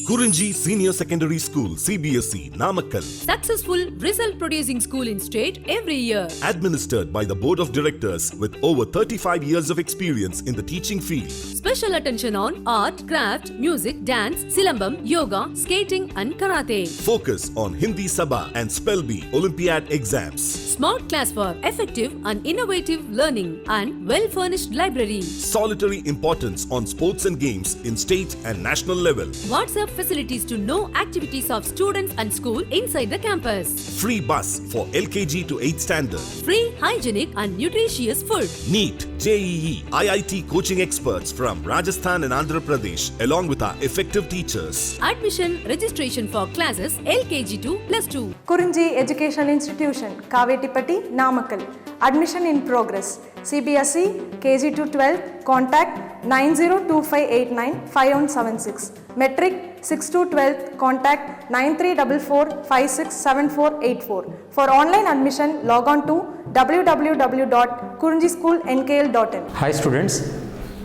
Kurinji Senior Secondary School, CBSE, Namakkal. Successful result producing school in state every year. Administered by the Board of Directors with over 35 years of experience in the teaching field. Special attention on art, craft, music, dance, silambam, yoga, skating and karate. Focus on Hindi Sabha and Spell Bee Olympiad exams. Smart class for effective and innovative learning and well-furnished library. Solitary importance on sports and games in state and national level. WhatsApp facilities to know activities of students and school inside the campus. Free bus for LKG to 8th standard. Free, hygienic and nutritious food. NEET, JEE, IIT coaching experts from Rajasthan and Andhra Pradesh along with our effective teachers. Admission registration for classes LKG to +2. Kurinji Education Institution, Kavetipatti, Namakkal. Admission in progress. CBSE, KG to 12, contact 9025895176. Metric 6 to 12, contact 9344567484. For online admission, log on to www.kurinjischoolnkl.in. Hi students,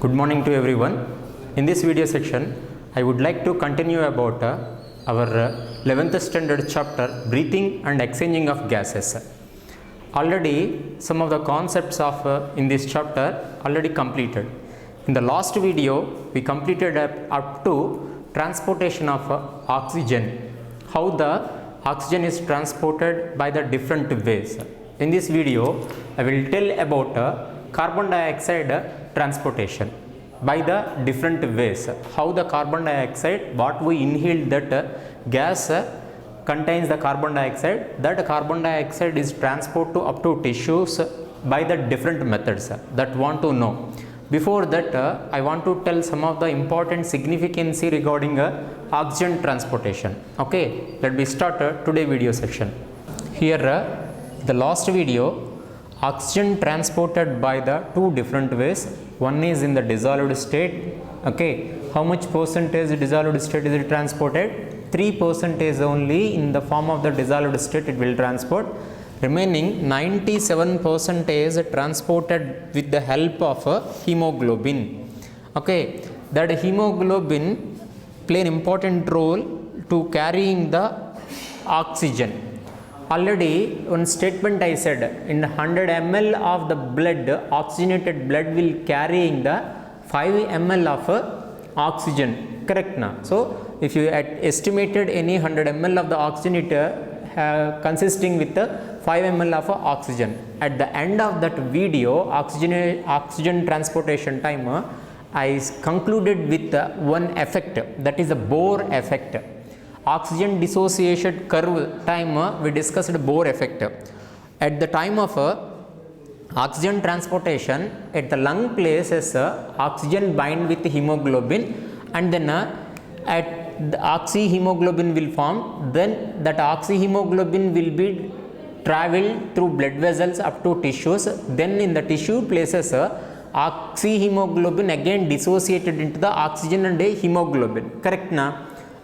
good morning to everyone. In this video section, I would like to continue about our 11th standard chapter, breathing and exchanging of gases. Already some of the concepts of in this chapter already completed. In the last video, we completed up to transportation of oxygen, how the oxygen is transported by the different ways. In this video, I will tell about carbon dioxide transportation by the different ways, how the carbon dioxide, what we inhale, that gas contains the carbon dioxide, that carbon dioxide is transported to up to tissues by the different methods that want to know. Before that, I want to tell some of the important significance regarding oxygen transportation. Okay, let me start today video section. Here, the last video, oxygen transported by the two different ways. One is in the dissolved state. Okay, how much percentage dissolved state is it transported? 3% only in the form of the dissolved state it will transport. Remaining 97% is transported with the help of hemoglobin. Okay, that hemoglobin play an important role to carrying the oxygen. Already one statement I said, in 100 ml of the blood, oxygenated blood will carrying the 5 ml of oxygen, correct na? So if you estimated any 100 ml of the oxygen, it consisting with 5 ml of oxygen. At the end of that video, oxygen transportation time, I concluded with one effect, that is the Bohr effect. Oxygen dissociation curve time, we discussed Bohr effect. At the time of oxygen transportation, at the lung places, oxygen bind with hemoglobin, and then at the oxyhemoglobin will form. Then that oxyhemoglobin will be traveled through blood vessels up to tissues. Then in the tissue places, oxyhemoglobin again dissociated into the oxygen and hemoglobin, correct na?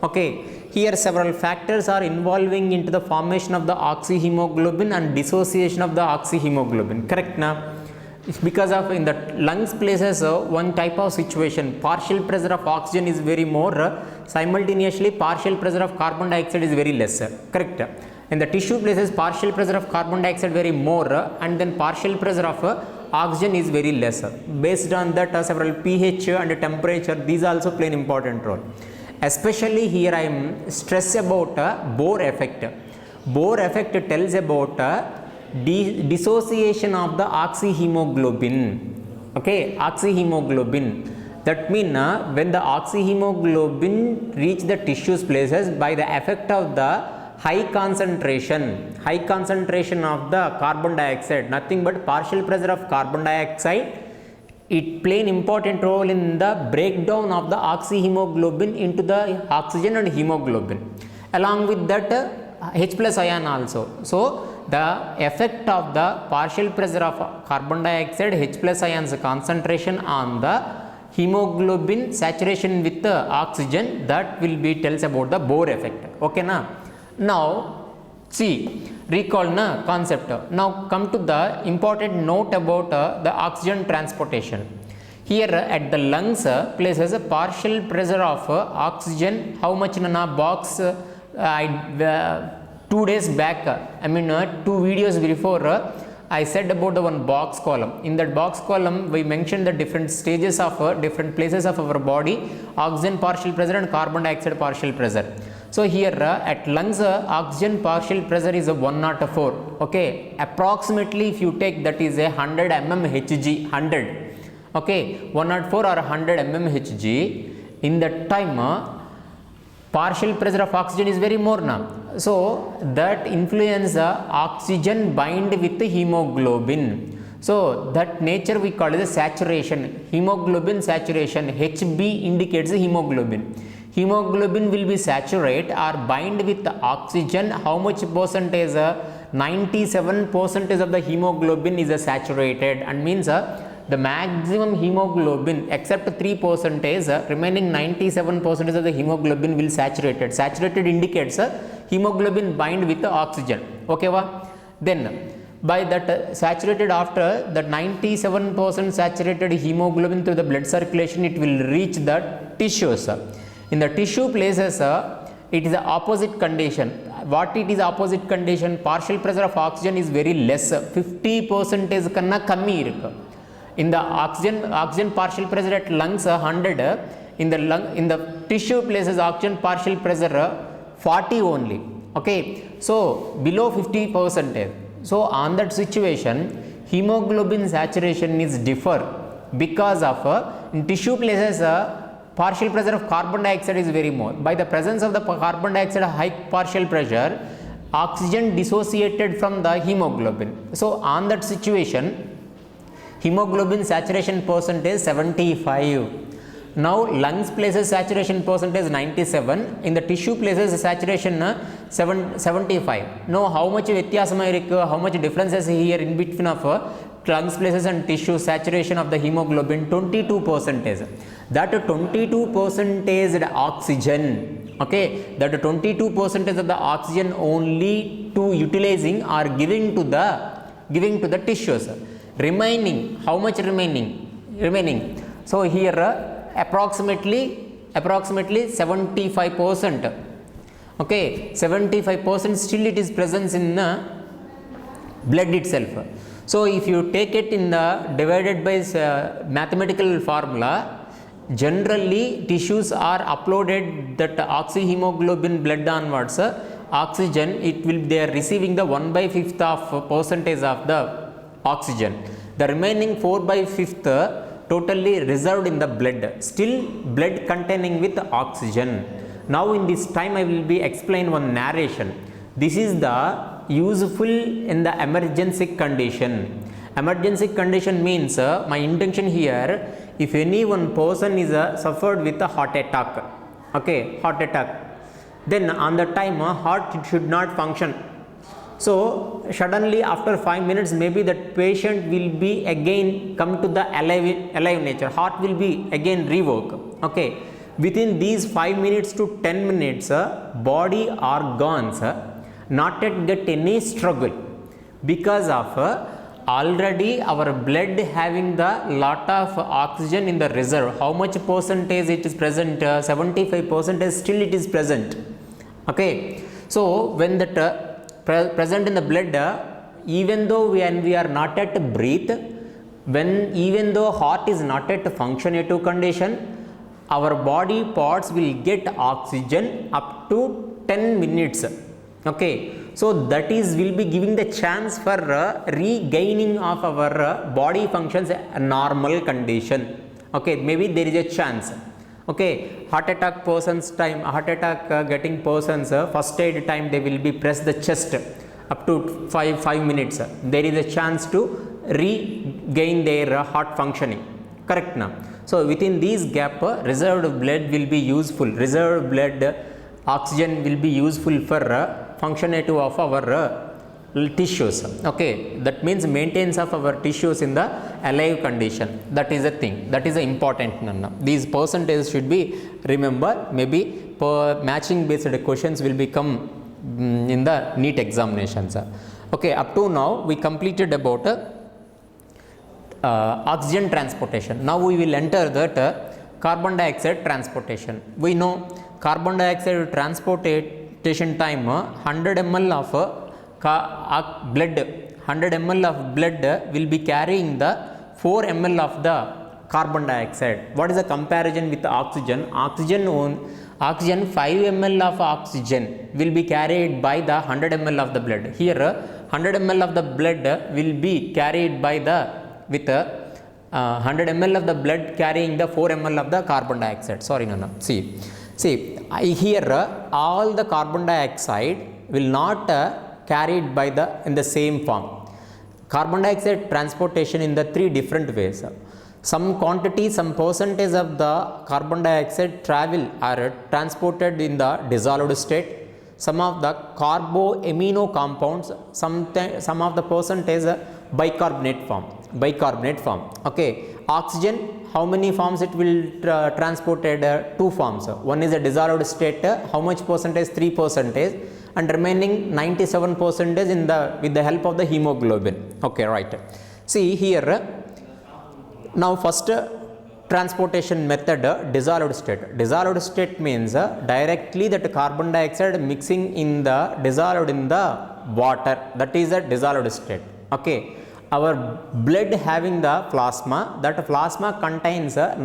Okay, here several factors are involving into the formation of the oxyhemoglobin and dissociation of the oxyhemoglobin, correct na? Because of in the lungs places, one type of situation, partial pressure of oxygen is very more, simultaneously partial pressure of carbon dioxide is very less, correct? In the tissue places, partial pressure of carbon dioxide very more, and then partial pressure of oxygen is very less. Based on that, several pH and temperature, these also play an important role. Especially here I am stress about Bohr effect. Bohr effect tells about dissociation of the oxyhemoglobin. Okay, oxyhemoglobin. That means when the oxyhemoglobin reach the tissues places by the effect of the high concentration of the carbon dioxide, nothing but partial pressure of carbon dioxide, it play an important role in the breakdown of the oxyhemoglobin into the oxygen and hemoglobin. Along with that, H plus ion also. So the effect of the partial pressure of carbon dioxide, H plus ion's concentration on the hemoglobin saturation with the oxygen, that will be tells about the Bohr effect. Okay na? Now see, recall na concept. Now come to the important note about the oxygen transportation. Here at the lungs places a partial pressure of oxygen. How much nana box 2 days back, 2 videos before, I said about the one box column. In that box column we mentioned the different stages of different places of our body, oxygen partial pressure and carbon dioxide partial pressure. So here at lungs oxygen partial pressure is a 104. Okay, approximately if you take that is a 100 mmHg, 100. Okay, 104 or 100 mmHg. In that time partial pressure of oxygen is very more now. So that influence oxygen bind with the hemoglobin. So that nature we call it the saturation, hemoglobin saturation. Hb indicates the hemoglobin. Hemoglobin will be saturate or bind with the oxygen. How much percentage? 97% of the hemoglobin is saturated, and means the maximum hemoglobin except 3%, remaining 97% of the hemoglobin will saturated. Saturated indicates hemoglobin bind with the oxygen. Okay, va? Then by that saturated, after the 97% saturated hemoglobin through the blood circulation, it will reach the tissues. In the tissue places it is the opposite condition. What it is opposite condition? Partial pressure of oxygen is very less, 50% kanna kammi irukku. In the oxygen partial pressure at lungs 100, in the tissue places oxygen partial pressure 40 only. Okay, so below 50%. So on that situation hemoglobin saturation is differ because of in tissue places partial pressure of carbon dioxide is very more. By the presence of the carbon dioxide high partial pressure, oxygen dissociated from the hemoglobin. So on that situation hemoglobin saturation percentage 75. Now lungs places saturation percentage 97, in the tissue places saturation 75. Now how much vyathyasam irukku, how much differences here in between of lungs places and tissue saturation of the hemoglobin? 22%. That 22% oxygen, okay, that 22% of the oxygen only to utilizing or giving to the tissues. Remaining, how much remaining? So here approximately 75%. Okay, 75% still it is present in the blood itself. So if you take it in the divided by mathematical formula, generally tissues are uploaded that oxyhemoglobin blood onwards, oxygen it will they are receiving the 1/5 of percentage of the oxygen. The remaining 4/5 totally reserved in the blood, still blood containing with oxygen. Now in this time I will be explain one narration. This is the useful in the emergency condition. Emergency condition means my intention here, if any one person is suffered with a heart attack, okay, heart attack, then on the time heart should not function. So suddenly after 5 minutes maybe that patient will be again come to the alive nature, heart will be again rewoke. Okay, within these 5 minutes to 10 minutes body organs not yet get any struggle because of already our blood having the lot of oxygen in the reserve. How much percentage it is present? 75% still it is present. Okay, so when that present in the blood, even though we are not at breathe, even though heart is not at functionative condition, our body parts will get oxygen up to 10 minutes. Okay, so that is will be giving the chance for regaining of our body functions a normal condition. Okay, maybe there is a chance. Okay, heart attack person's time, heart attack getting persons first aid time they will be press the chest up to 5 minutes. There is a chance to regain their heart functioning. Correct now? So within these gap reserved blood will be useful. Reserved blood oxygen will be useful for functionative of our tissues. Okay, that means maintenance of our tissues in the alive condition. That is a thing, that is a important number. These percentages should be remember. Maybe matching based questions will become in the NEET examinations. Okay, up to now we completed about oxygen transportation. Now we will enter that carbon dioxide transportation. We know carbon dioxide transportation time 100 ml of blood, 100 ml of blood will be carrying the 4 ml of the carbon dioxide. What is the comparison with oxygen? Oxygen 5 ml of oxygen will be carried by the 100 ml of the blood. Here 100 ml of the blood will be carried by the 100 ml of the blood carrying the 4 ml of the carbon dioxide. Sorry, no. See, here all the carbon dioxide will not carried by in the same form. Carbon dioxide transportation in the 3 different ways. Some quantity, some percentage of the carbon dioxide travel are transported in the dissolved state. Some of the carboamino compounds, some of the percentage bicarbonate form. Okay, oxygen, how many forms it will transported? 2 forms. One is a dissolved state, how much percentage? 3%, and remaining 97% in with the help of the hemoglobin. Okay, right. See here, now first transportation method, dissolved state. Dissolved state means directly that carbon dioxide mixing in the dissolved in the water, that is a dissolved state. Okay, our blood having the plasma, that plasma contains above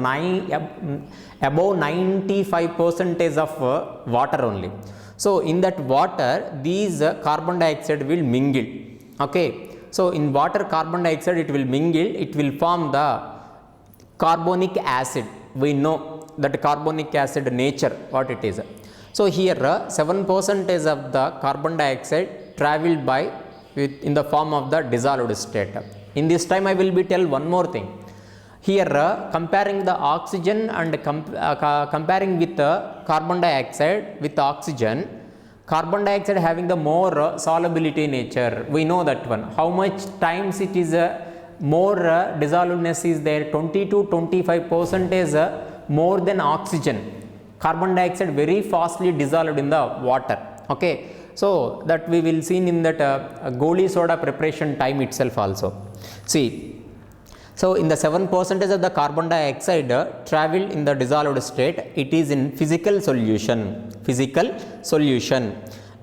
95% of water only. So in that water these carbon dioxide will mingle. Okay, so in water carbon dioxide it will mingle, it will form the carbonic acid. We know that carbonic acid nature what it is. So here 7% of the carbon dioxide traveled by in the form of the dissolved state. In this time I will be tell one more thing. Here comparing the oxygen and comparing with carbon dioxide with oxygen, carbon dioxide having the more solubility nature. We know that one. How much times it is more dissolvedness is there? 20 to 25% is more than oxygen. Carbon dioxide very fastly dissolved in the water. Okay, so that we will see in that Goli soda preparation time itself also. See, so in the 7% of the carbon dioxide travel in the dissolved state, it is in physical solution.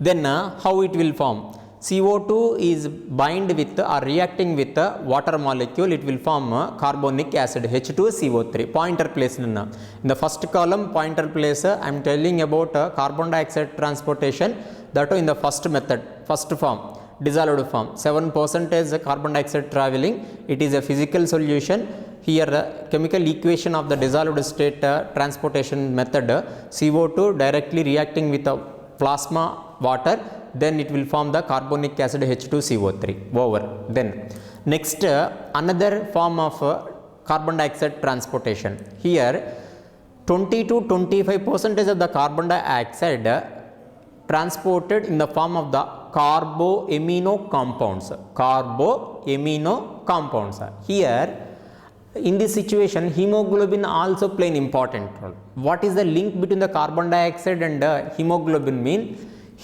Then how it will form? CO2 is bind with or reacting with water molecule, it will form carbonic acid H2CO3. Pointer place in the first column, pointer place I am telling about carbon dioxide transportation, that in the first method, first form, dissolved form. 7% carbon dioxide traveling, it is a physical solution. Here chemical equation of the dissolved state transportation method, CO2 directly reacting with plasma water, then it will form the carbonic acid H2CO3 over. Then next another form of carbon dioxide transportation. Here 20 to 25% of the carbon dioxide transported in the form of the carboamino compounds. Here in this situation hemoglobin also play an important role. What is the link between the carbon dioxide and hemoglobin mean?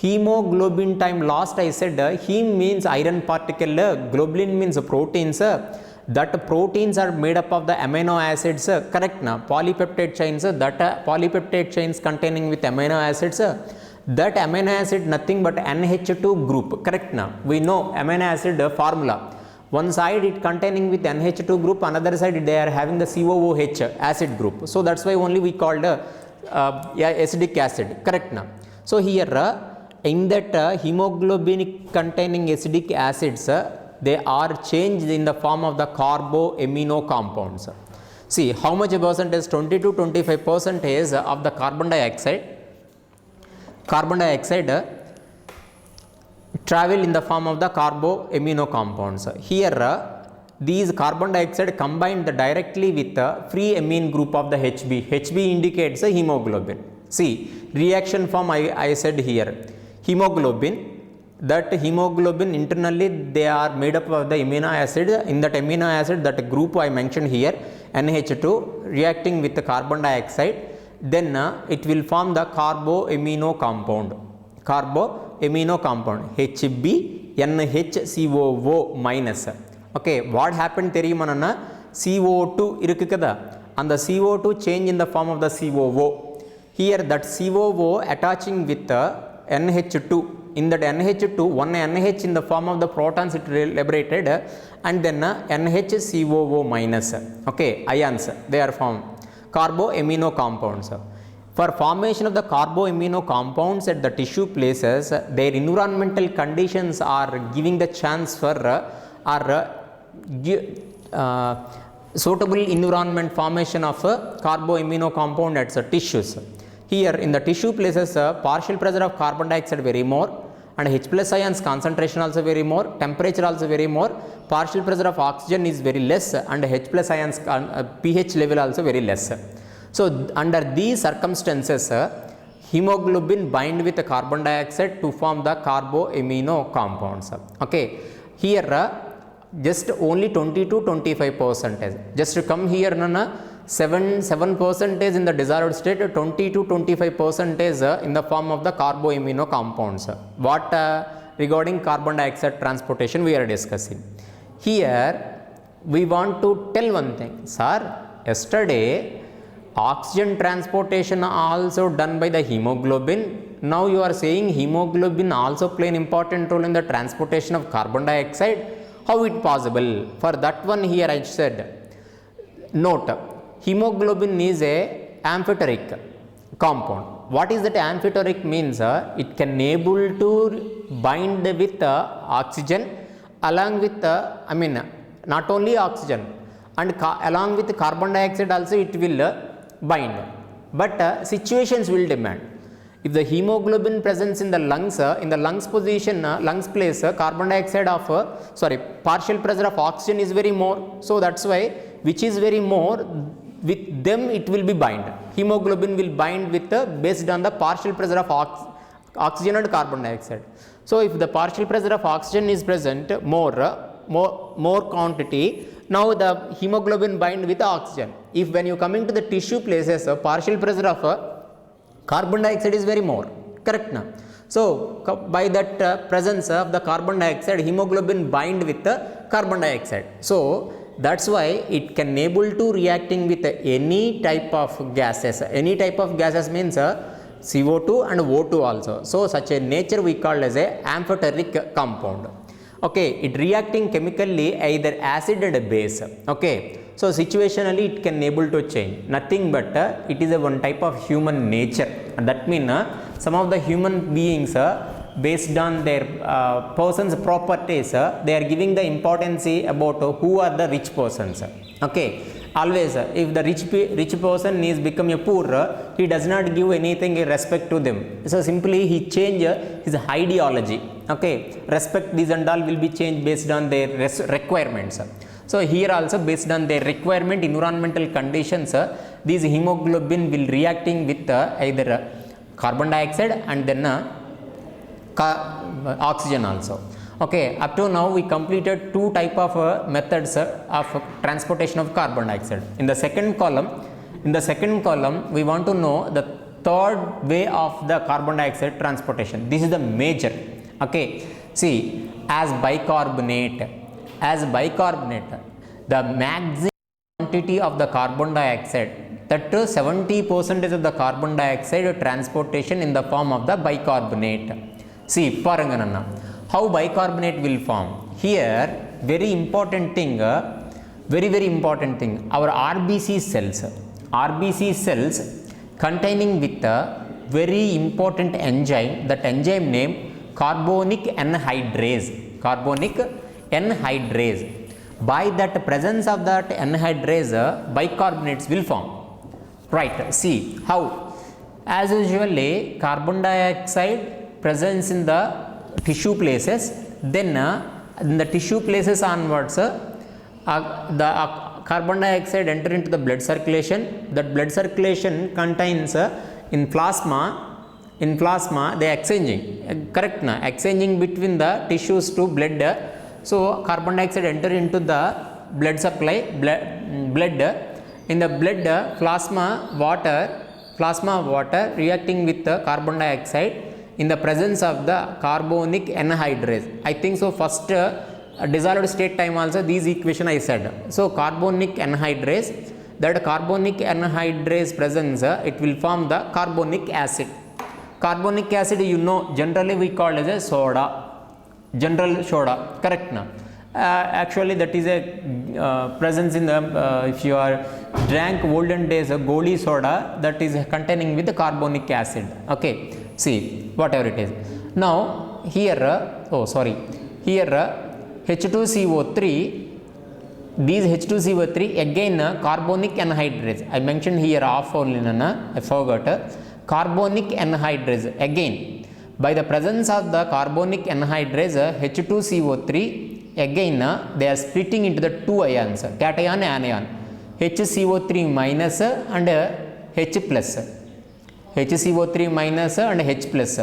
Hemoglobin time last I said heme means iron particle, globulin means proteins. That proteins are made up of the amino acids, correct na? Polypeptide chains, that polypeptide chains containing with amino acids, that amino acid nothing but NH2 group, correct na? We know amino acid formula. One side it containing with NH2 group, another side they are having the COOH acid group. So that's why only we called acidic acid, correct na? So here in that hemoglobin containing acidic acids, they are changed in the form of the carboamino compounds. See how much percentage? 20 to 25% of the carbon dioxide travel in the form of the carboamino compounds. Here these carbon dioxide combined directly with the free amine group of the HB. HB indicates a hemoglobin. See reaction form I said here. Hemoglobin, that hemoglobin internally they are made up of the amino acid. In that amino acid, that group I mentioned here, NH2 reacting with the carbon dioxide, then it will form the carboamino compound. HB NHCOO minus. Okay, what happened theriyumanana? CO2 irukku kada, and the CO2 change in the form of the COO. Here that COO attaching with NH2. In that NH2, one NH in the form of the protons it liberated, and then NHCOO minus. Okay, ions they are formed. Carboamino compounds. For formation of the carboamino compounds at the tissue places, their environmental conditions are giving the chance for suitable environment formation of carboamino compound at the tissues. Here in the tissue places, partial pressure of carbon dioxide very more, and H plus ions concentration also very more, temperature also very more, partial pressure of oxygen is very less, and H plus ions pH level also very less. So under these circumstances, hemoglobin bind with the carbon dioxide to form the carboamino compounds. Okay, here just only 20 to 25%. Just to come here, 7% in the dissolved state, 20 to 25% in the form of the carboamino compounds. What regarding carbon dioxide transportation we are discussing. Here we want to tell one thing, sir. Yesterday oxygen transportation also done by the hemoglobin. Now you are saying hemoglobin also play an important role in the transportation of carbon dioxide. How it possible? For that one here I said, note, hemoglobin is a amphoteric compound. What is that amphoteric means? It can able to bind with oxygen along with not only oxygen, and along with carbon dioxide also it will bind, but situations will demand. If the hemoglobin presence in the lungs position, lungs place, carbon dioxide of partial pressure of oxygen is very more, so that's why which is very more, with them it will be bind. Hemoglobin will bind with based on the partial pressure of oxygen and carbon dioxide. So if the partial pressure of oxygen is present more quantity, now the hemoglobin bind with oxygen. If when you coming to the tissue places, partial pressure of carbon dioxide is very more, correct now? So by that presence of the carbon dioxide, hemoglobin bind with the carbon dioxide. So that's why it can able to reacting with any type of gases. Any type of gases means CO2 and O2 also. So such a nature we call as a amphoteric compound. Okay, it reacting chemically either acid and base. Okay, so situationally it can able to change. Nothing but it is a one type of human nature. And that means some of the human beings based on their person's properties, they are giving the importance about who are the rich persons. Okay, always if the rich person is become a poor, he does not give anything respect to them. So simply he change his ideology. Okay, respect these and all will be changed based on their requirements. So here also based on their requirement, environmental conditions, these hemoglobin will reacting with either carbon dioxide and then oxygen also. Okay, up to now we completed two type of methods of transportation of carbon dioxide. In the second column we want to know the third way of the carbon dioxide transportation. This is the major. Okay, see, as bicarbonate, the maximum quantity of the carbon dioxide, that 70% of the carbon dioxide transportation in the form of the bicarbonate. See, paranganana, how bicarbonate will form. Here very important thing, very important thing, our RBC cells containing with a very important enzyme, that enzyme name carbonic anhydrase. By that presence of that anhydrase, bicarbonates will form. Right, see how, as usually carbon dioxide presence in the tissue places, then in the tissue places onwards, the carbon dioxide enter into the blood circulation. That blood circulation contains in plasma they exchanging, correct na, exchanging between the tissues to blood. So carbon dioxide enter into the blood supply, blood. In the blood, plasma water reacting with the carbon dioxide in the presence of the carbonic anhydrase. I think so first dissolved state time also these equation I said. So carbonic anhydrase, that carbonic anhydrase presence it will form the carbonic acid. Carbonic acid you know generally we call as a soda, general soda, correct now? Actually that is a presence in the if you are drank olden days a goli soda, that is containing with the carbonic acid. Okay, see whatever it is. Now here here H2CO3, these H2CO3 again carbonic anhydrase. I mentioned here half only, I forgot. Carbonic anhydrase again by the presence of the carbonic anhydrase H2CO3 again they are splitting into the two ions, cation anion, HCO3 minus and H plus, HCO3 minus and H plus.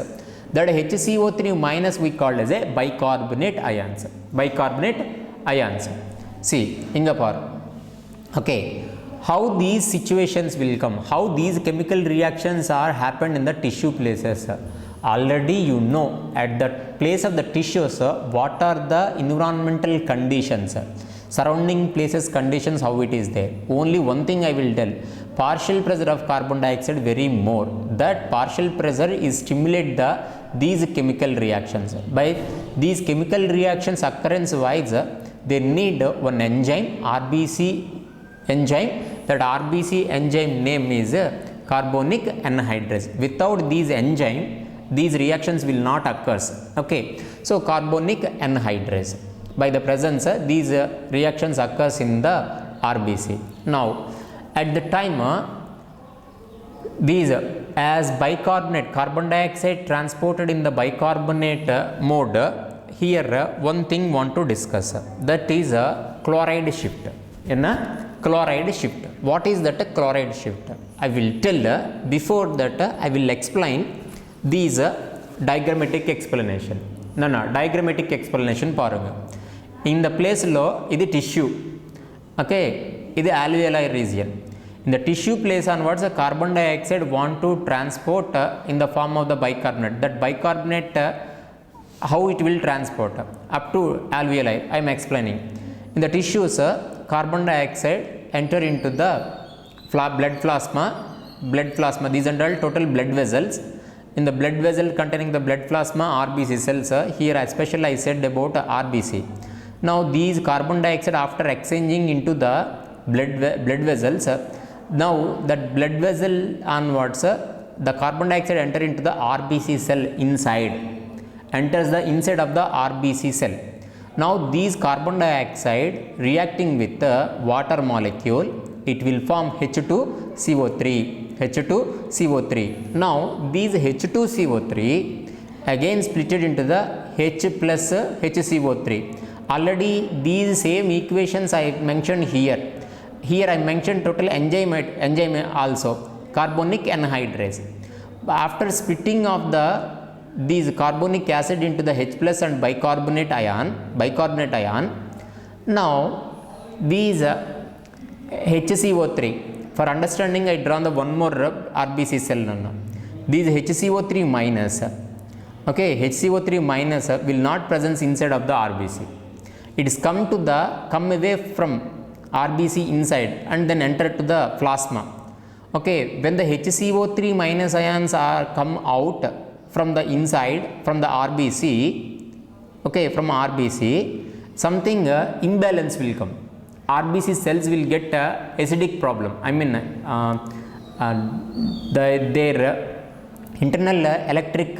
That HCO3 minus we call as a bicarbonate ions, bicarbonate ions. See Ingapar. Okay, how these situations will come, how these chemical reactions are happened in the tissue places. Already you know at the place of the tissues what are the environmental conditions, surrounding places conditions, how it is there. Only one thing I will tell, partial pressure of carbon dioxide very more, that partial pressure is stimulate these chemical reactions. By these chemical reactions occurrence wise they need one enzyme, RBC enzyme. That RBC enzyme name is carbonic anhydrase. Without these enzyme these reactions will not occur. Okay, so carbonic anhydrase by the presence these reactions occurs in the RBC. Now at the time these as bicarbonate, carbon dioxide transported in the bicarbonate mode, here one thing want to discuss, that is a chloride shift. In a chloride shift, what is that chloride shift? I will tell, before that I will explain these diagrammatic explanation. Diagrammatic explanation paranga. In the place lo this tissue, okay, this alveoli region. In the tissue place onwards, the carbon dioxide want to transport in the form of the bicarbonate. That bicarbonate, how it will transport up to alveoli, I am explaining. In the tissues, carbon dioxide enter into the blood plasma. These are all total blood vessels. In the blood vessel containing the blood plasma, RBC cells, here especially I said about RBC. Now these carbon dioxide after exchanging into the blood vessels, now that blood vessel onwards, the carbon dioxide enter into the RBC cell inside, enters the inside of the RBC cell. Now these carbon dioxide reacting with the water molecule, it will form H2CO3. Now these H2CO3 again splitted into the H plus HCO3. Already these same equations I mentioned here. Here I mentioned total enzyme also, carbonic anhydrase. After splitting of these carbonic acid into the H plus and bicarbonate ion, now these HCO3, for understanding I drawn the one more RBC cell. These HCO3 minus, okay, HCO3 minus will not present inside of the RBC. It is come away from RBC inside and then enter to the plasma. Okay, when the HCO3 minus ions are come out from the inside, from the RBC, okay, from RBC, something imbalance will come. RBC cells will get acidic problem. I mean, their internal electric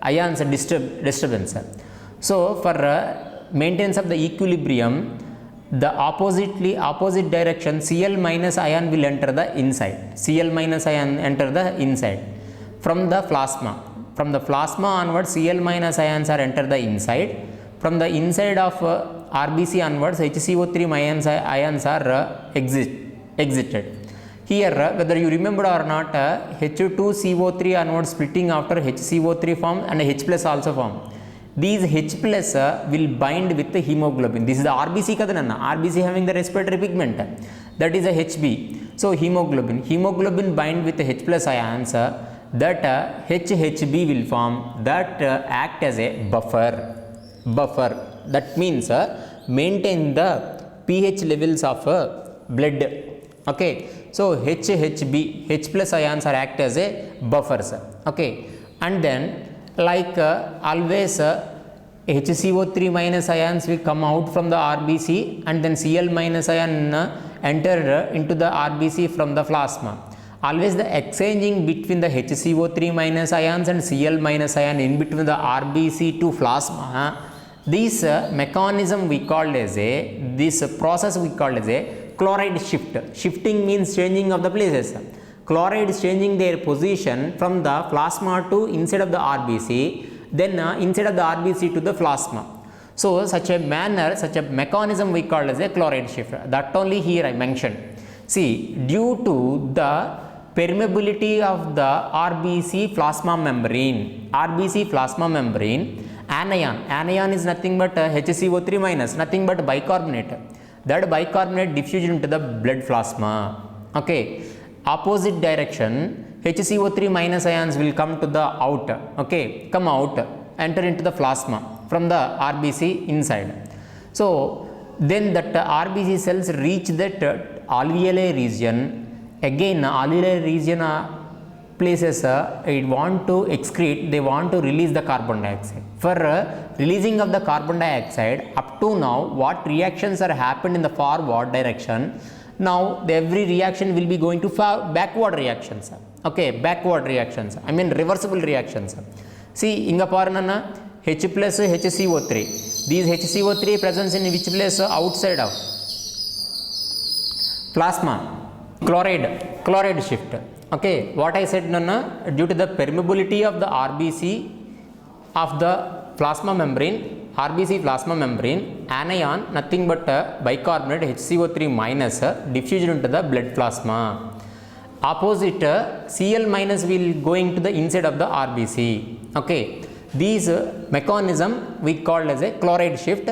ions disturbance. So for maintenance of the equilibrium, the opposite direction, Cl minus ion will enter the inside. Cl minus ion enter the inside from the plasma. From the plasma onwards, Cl minus ions are enter the inside. From the inside of RBC onwards, HCO3 ions are exited. Here, whether you remember or not, H2CO3 onwards splitting after HCO3 form and H plus also form. These H plus will bind with the hemoglobin. This is the RBC kadanana. RBC having the respiratory pigment. That is a HB. So hemoglobin bind with the H plus ions. That HHB will form. That act as a buffer. that means maintain the pH levels of blood. Okay, so HB, H plus ions are act as a buffers. Okay, and then like always HCO3 minus ions will come out from the RBC, and then Cl minus ion enter into the RBC from the plasma. Always the exchanging between the HCO3 minus ions and Cl minus ion in between the RBC to plasma, this mechanism we called as this process we called as a chloride shift. Shifting means changing of the places. Chloride is changing their position from the plasma to inside of the RBC, then inside of the RBC to the plasma. So such a manner, such a mechanism we call as a chloride shift. That only here I mentioned. See, due to the permeability of the RBC plasma membrane, anion is nothing but HCO3 minus, nothing but bicarbonate. That bicarbonate diffusion into the blood plasma. Okay, opposite direction, HCO3 minus ions will come to the out. Okay, come out, enter into the plasma from the RBC inside. So then that RBC cells reach that alveoli region. Again, alveoli region places it want to excrete, they want to release the carbon dioxide. For releasing of the carbon dioxide, up to now what reactions are happened in the forward direction, now every reaction will be going to backward reactions. Okay, backward reactions, I mean reversible reactions. See, inga paranana H plus HCO3, these HCO3 presence in which place? Outside of plasma. Chloride shift. Okay, what I said, Nana, due to the permeability of the RBC of the plasma membrane, anion nothing but bicarbonate HCO3 minus diffusion into the blood plasma. Opposite Cl minus will going to the inside of the RBC. Okay, these mechanism we called as a chloride shift.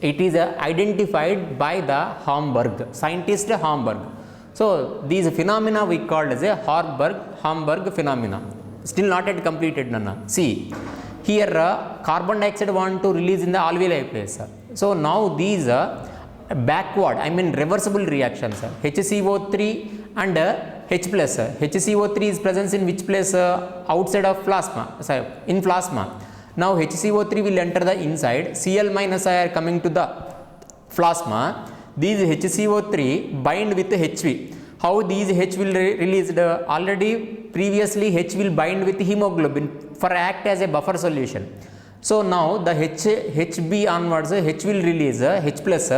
It is identified by the scientist Hamburg. So these phenomena we called as a Hamburg phenomena. Still not yet completed, Nana. See, here carbon dioxide want to release in the alveoli place. So now these backward, I mean reversible reactions, HCO3 and H plus. HCO3 is present in which place? Outside of plasma, sorry, in plasma. Now HCO3 will enter the inside, Cl minus are coming to the plasma. These HCO3 bind with HV. How these H will released? Already previously H will bind with hemoglobin for act as a buffer solution. So now the HB onwards, H will release H plus.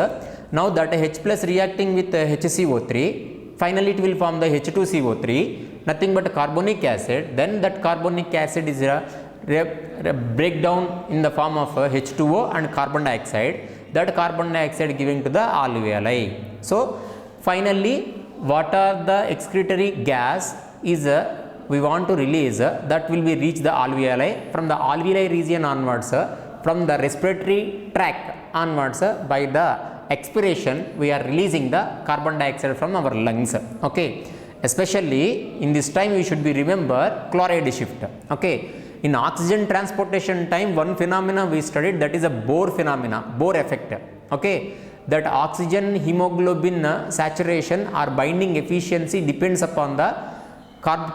Now that H plus reacting with HCO3, finally it will form the H2CO3, nothing but carbonic acid. Then that carbonic acid is breakdown in the form of H2O and carbon dioxide. That carbon dioxide giving to the alveoli. So finally, what are the excretory gas is we want to release, that will be reach the alveoli. From the alveoli region onwards, from the respiratory tract onwards, by the expiration we are releasing the carbon dioxide from our lungs. Okay, especially in this time we should be remember chloride shift. Okay, in oxygen transportation time, one phenomena we studied, that is a Bohr phenomena, Bohr effect. Okay, that oxygen hemoglobin saturation or binding efficiency depends upon the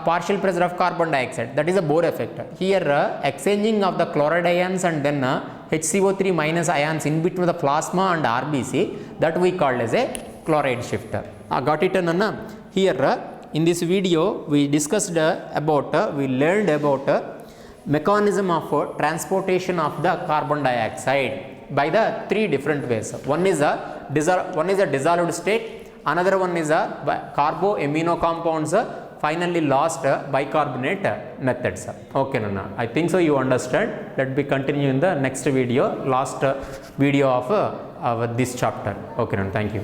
partial pressure of carbon dioxide, that is a Bohr effect. Here exchanging of the chloride ions and then HCO3 minus ions in between the plasma and RBC, that we called as a chloride shift. Got it, Nana? Here in this video we discussed about, we learned about mechanism of transportation of the carbon dioxide by the three different ways. One is a dissolved state, another one is a carboamino compounds, finally last bicarbonate methods. Okay, Nana, I think so you understand. Let me continue in the next video, last video of this chapter. Okay, Nana, thank you.